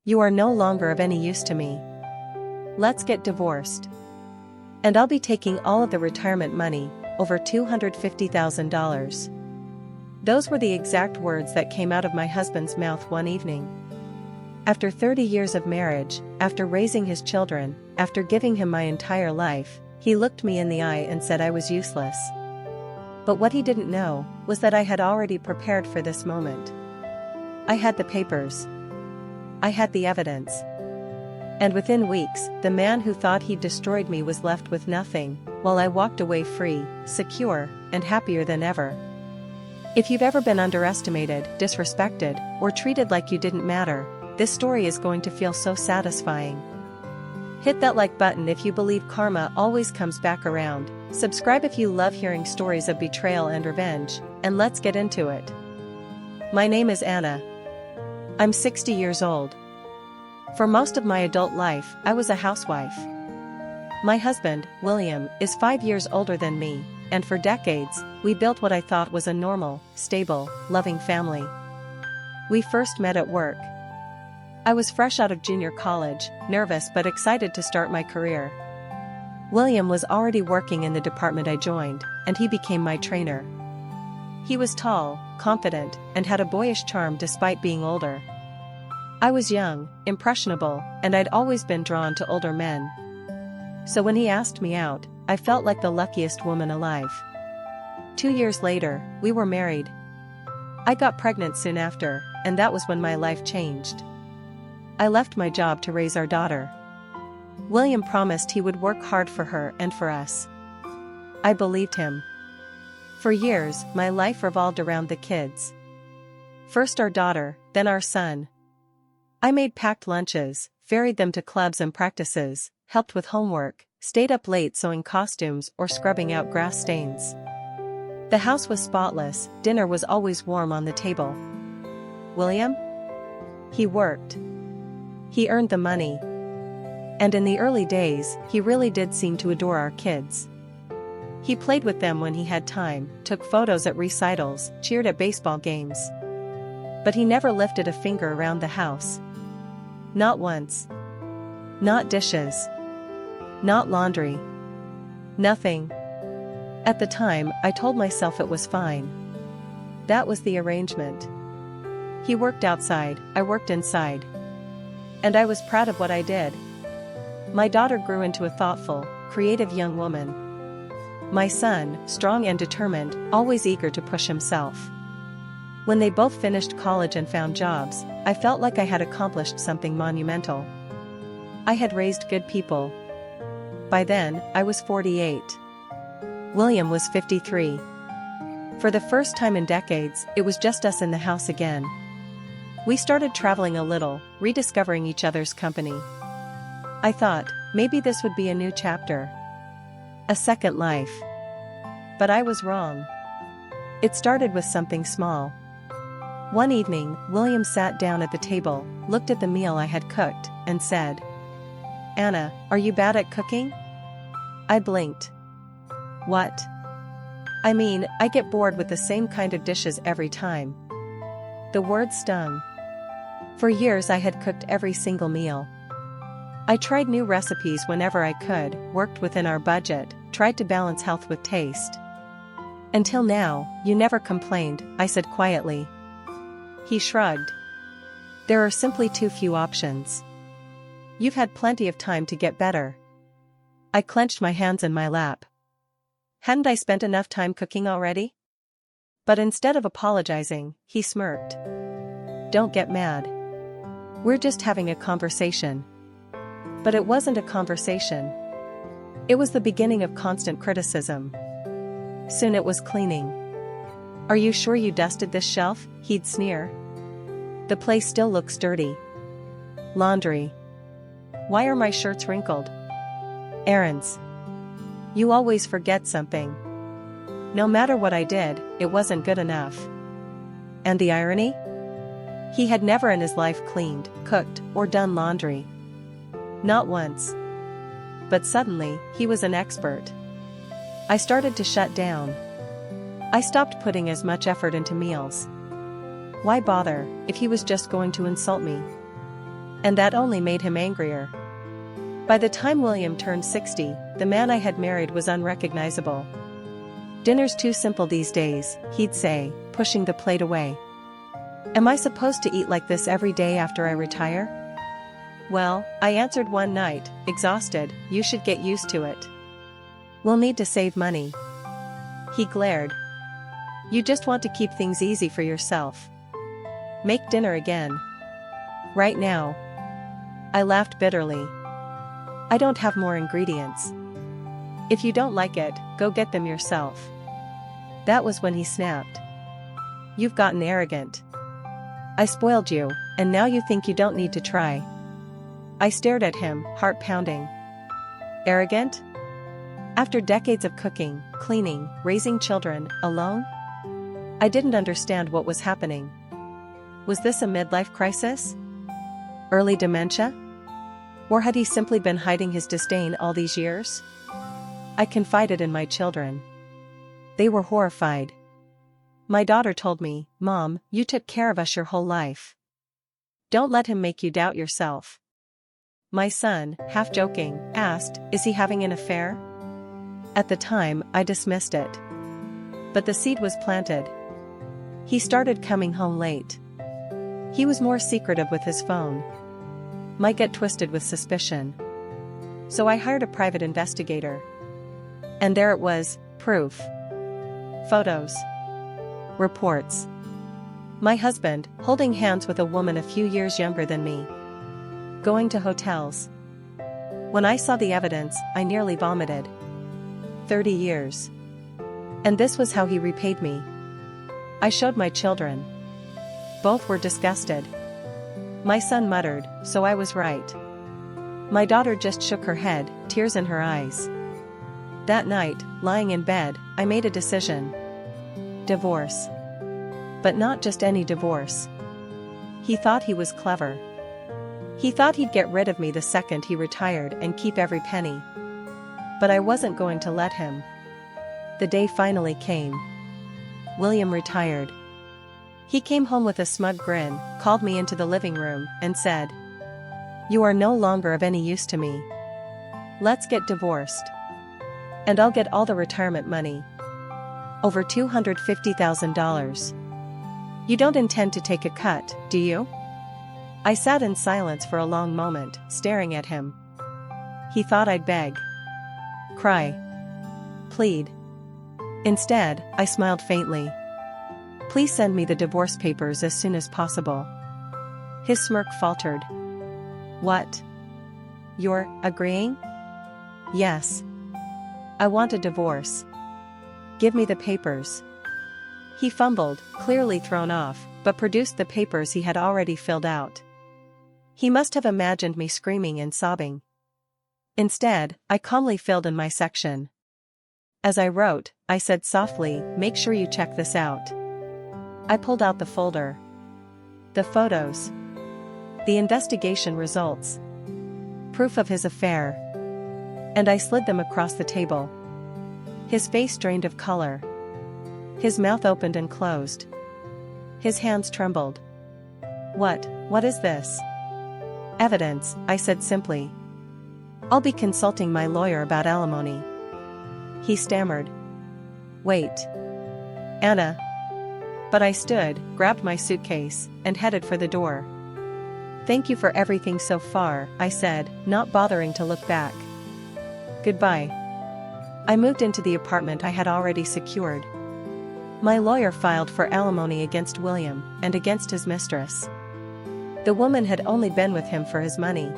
You are no longer of any use to me. Let's get divorced. And I'll be taking all of the retirement money, over $250,000. Those were the exact words that came out of my husband's mouth one evening. After 30 years of marriage, after raising his children, after giving him my entire life, he looked me in the eye and said I was useless. But what he didn't know was that I had already prepared for this moment. I had the papers. I had the evidence. And within weeks, the man who thought he'd destroyed me was left with nothing, while I walked away free, secure, and happier than ever. If you've ever been underestimated, disrespected, or treated like you didn't matter, this story is going to feel so satisfying. Hit that like button if you believe karma always comes back around, subscribe if you love hearing stories of betrayal and revenge, and let's get into it. My name is Anna. I'm 60 years old. For most of my adult life, I was a housewife. My husband, William, is 5 years older than me, and for decades, we built what I thought was a normal, stable, loving family. We first met at work. I was fresh out of junior college, nervous but excited to start my career. William was already working in the department I joined, and he became my trainer. He was tall, confident, and had a boyish charm despite being older. I was young, impressionable, and I'd always been drawn to older men. So when he asked me out, I felt like the luckiest woman alive. 2 years later, we were married. I got pregnant soon after, and that was when my life changed. I left my job to raise our daughter. William promised he would work hard for her and for us. I believed him. For years, my life revolved around the kids. First our daughter, then our son. I made packed lunches, ferried them to clubs and practices, helped with homework, stayed up late sewing costumes or scrubbing out grass stains. The house was spotless, dinner was always warm on the table. William? He worked. He earned the money. And in the early days, he really did seem to adore our kids. He played with them when he had time, took photos at recitals, cheered at baseball games. But he never lifted a finger around the house. Not once. Not dishes. Not laundry. Nothing. At the time, I told myself it was fine. That was the arrangement. He worked outside, I worked inside. And I was proud of what I did. My daughter grew into a thoughtful, creative young woman. My son, strong and determined, always eager to push himself. When they both finished college and found jobs, I felt like I had accomplished something monumental. I had raised good people. By then, I was 48. William was 53. For the first time in decades, it was just us in the house again. We started traveling a little, rediscovering each other's company. I thought, maybe this would be a new chapter. A second life. But I was wrong. It started with something small. One evening, William sat down at the table, looked at the meal I had cooked, and said, "Anna, are you bad at cooking?" I blinked. What? I mean, I get bored with the same kind of dishes every time. The word stung. For years I had cooked every single meal. I tried new recipes whenever I could, worked within our budget, tried to balance health with taste. Until now, you never complained, I said quietly. He shrugged. There are simply too few options. You've had plenty of time to get better. I clenched my hands in my lap. Hadn't I spent enough time cooking already? But instead of apologizing, he smirked. Don't get mad. We're just having a conversation. But it wasn't a conversation. It was the beginning of constant criticism. Soon it was cleaning. Are you sure you dusted this shelf? He'd sneer. The place still looks dirty. Laundry. Why are my shirts wrinkled? Errands. You always forget something. No matter what I did, it wasn't good enough. And the irony? He had never in his life cleaned, cooked, or done laundry. Not once. But suddenly, he was an expert. I started to shut down. I stopped putting as much effort into meals. Why bother, if he was just going to insult me? And that only made him angrier. By the time William turned 60, the man I had married was unrecognizable. "Dinner's too simple these days," he'd say, pushing the plate away. "Am I supposed to eat like this every day after I retire?" "Well," I answered one night, exhausted, "you should get used to it. We'll need to save money." He glared. "You just want to keep things easy for yourself. Make dinner again. Right now." I laughed bitterly. "I don't have more ingredients. If you don't like it, go get them yourself." That was when he snapped. "You've gotten arrogant. I spoiled you, and now you think you don't need to try." I stared at him, heart pounding. Arrogant? After decades of cooking, cleaning, raising children, alone? I didn't understand what was happening. Was this a midlife crisis? Early dementia? Or had he simply been hiding his disdain all these years? I confided in my children. They were horrified. My daughter told me, "Mom, you took care of us your whole life. Don't let him make you doubt yourself." My son, half joking, asked, "Is he having an affair?" At the time, I dismissed it. But the seed was planted. He started coming home late. He was more secretive with his phone. Might get twisted with suspicion. So I hired a private investigator. And there it was, proof. Photos. Reports. My husband, holding hands with a woman a few years younger than me. Going to hotels. When I saw the evidence, I nearly vomited. 30 years. And this was how he repaid me. I showed my children. Both were disgusted. My son muttered, "So I was right." My daughter just shook her head, tears in her eyes. That night, lying in bed, I made a decision. Divorce. But not just any divorce. He thought he was clever. He thought he'd get rid of me the second he retired and keep every penny. But I wasn't going to let him. The day finally came. William retired. He came home with a smug grin, called me into the living room, and said, "You are no longer of any use to me. Let's get divorced. And I'll get all the retirement money. Over $250,000. You don't intend to take a cut, do you?" I sat in silence for a long moment, staring at him. He thought I'd beg. Cry. Plead. Instead, I smiled faintly. "Please send me the divorce papers as soon as possible." His smirk faltered. "What? You're agreeing?" "Yes. I want a divorce. Give me the papers." He fumbled, clearly thrown off, but produced the papers he had already filled out. He must have imagined me screaming and sobbing. Instead, I calmly filled in my section. As I wrote, I said softly, "Make sure you check this out." I pulled out the folder. The photos. The investigation results. Proof of his affair. And I slid them across the table. His face drained of color. His mouth opened and closed. His hands trembled. What is this?" "Evidence," I said simply. "I'll be consulting my lawyer about alimony." He stammered. "Wait. Anna." But I stood, grabbed my suitcase, and headed for the door. "Thank you for everything so far," I said, not bothering to look back. "Goodbye." I moved into the apartment I had already secured. My lawyer filed for alimony against William, and against his mistress. The woman had only been with him for his money.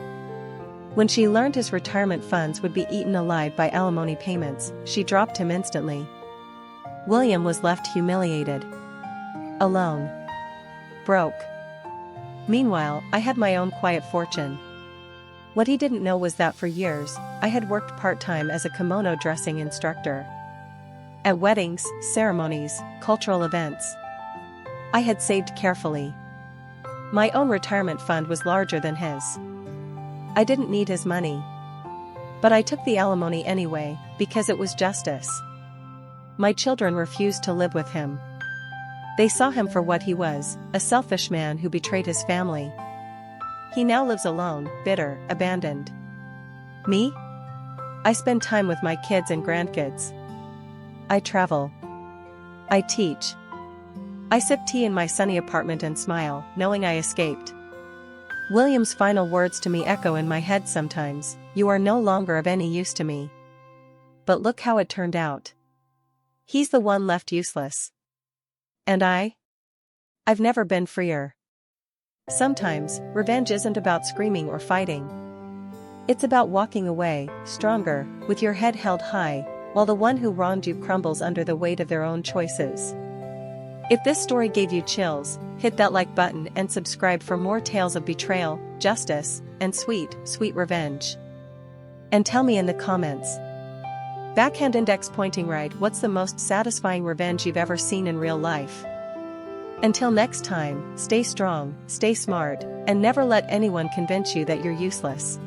When she learned his retirement funds would be eaten alive by alimony payments, she dropped him instantly. William was left humiliated. Alone. Broke. Meanwhile, I had my own quiet fortune. What he didn't know was that for years, I had worked part-time as a kimono dressing instructor. At weddings, ceremonies, cultural events. I had saved carefully. My own retirement fund was larger than his. I didn't need his money. But I took the alimony anyway, because it was justice. My children refused to live with him. They saw him for what he was, a selfish man who betrayed his family. He now lives alone, bitter, abandoned. Me? I spend time with my kids and grandkids. I travel. I teach. I sip tea in my sunny apartment and smile, knowing I escaped. William's final words to me echo in my head sometimes: "You are no longer of any use to me." But look how it turned out. He's the one left useless. And I've never been freer. Sometimes, revenge isn't about screaming or fighting. It's about walking away, stronger, with your head held high, while the one who wronged you crumbles under the weight of their own choices. If this story gave you chills, hit that like button and subscribe for more tales of betrayal, justice, and sweet, sweet revenge. And tell me in the comments. Backhand index pointing right, what's the most satisfying revenge you've ever seen in real life? Until next time, stay strong, stay smart, and never let anyone convince you that you're useless.